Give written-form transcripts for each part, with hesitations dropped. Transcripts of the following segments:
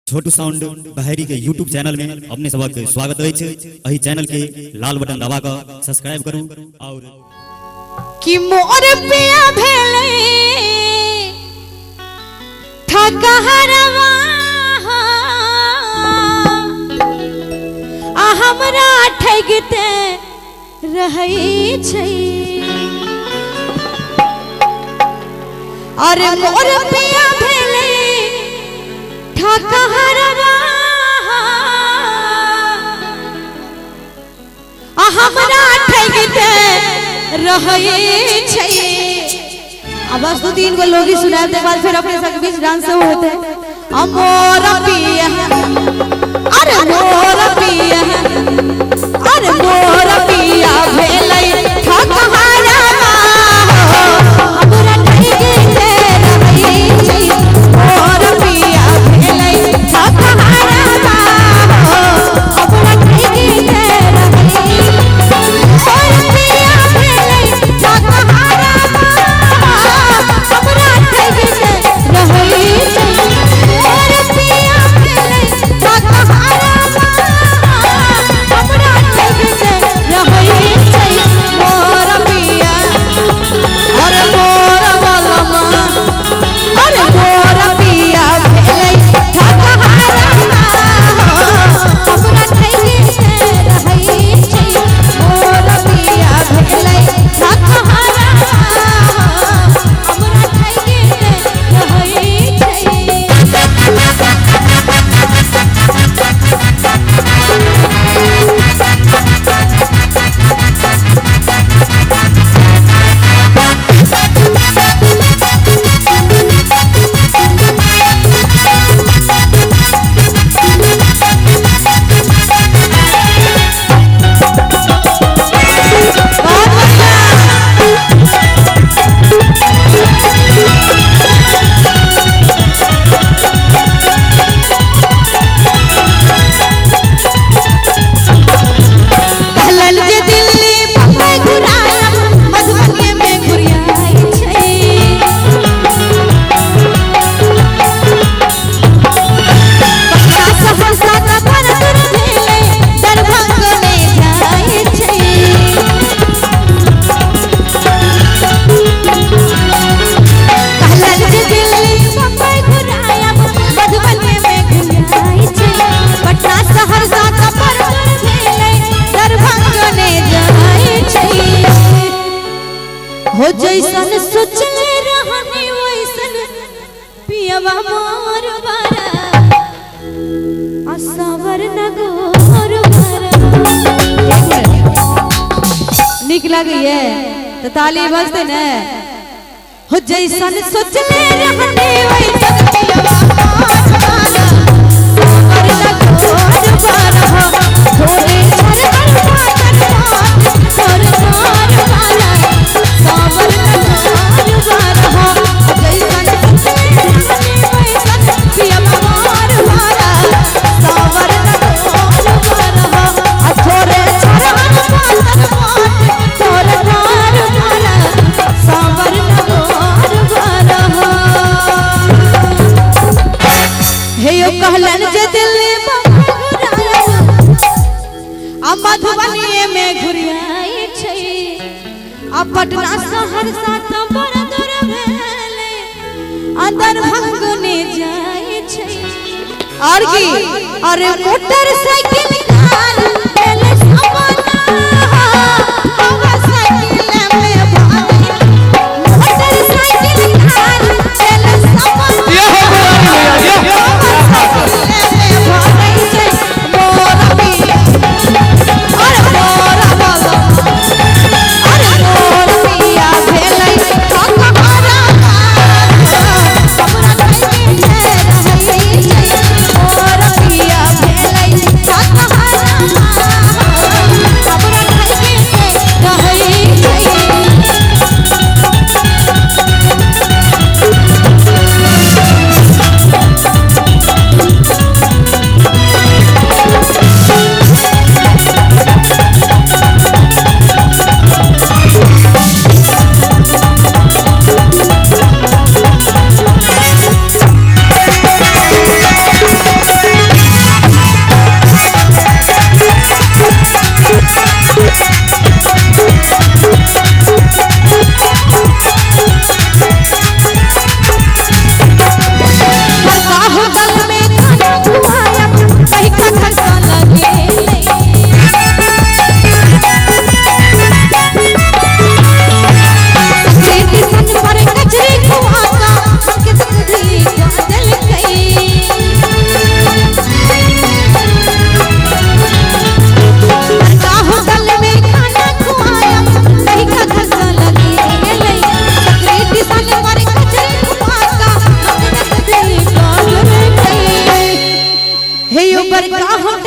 छोटू sound बहरी के YouTube channel में अपने सबक स्वागत है। अही चैनल के लाल बटन दबा कर सब्सक्राइब करूं और कि मोर पिया भेले ठकहरवा आ हमरा ठगते रहै छै। अरे मोर पिया भेले ठकहरवा आ हमरा ठगते रहै छै। अब बस दो तीन को लोग ही सुनाते के बाद फिर अपने सब बीच डांस होते हैं। मोर पिया अरे मोर पिया अरे मोर पिया भेलै ठकहरवा हमरा ठगते रहै छै। मोर पिया भेलै ठकहरवा हमरा ठगते रहै हो जैसन सोचले रहनी वैसन पियवा मोर बारा असवर नगोर बारा। निक लगिए तो ताली बजते न। हो जैसन सोचले रहनी वैसन पियवा मोर बारा असवर नगोर बारा। थोड़े कहलन जे दिल्ली आ मधुबनी में घुरियाई छै। आ पटना सहरसा त बड़ दूर भेले आ दरभंगा जाय छै। और की अरे मोटरसाइकिल कार भेले समाना हवा साइकिल में भाई मोटरसाइकिल कार भेले समाना Bye.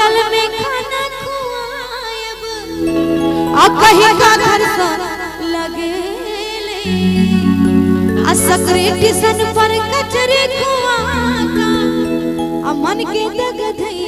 होटल में खाना खुआएब आ कहीं का घर से लगेले आ सेक्रेटरी पर कचरे खुआ का आ मन के दग धई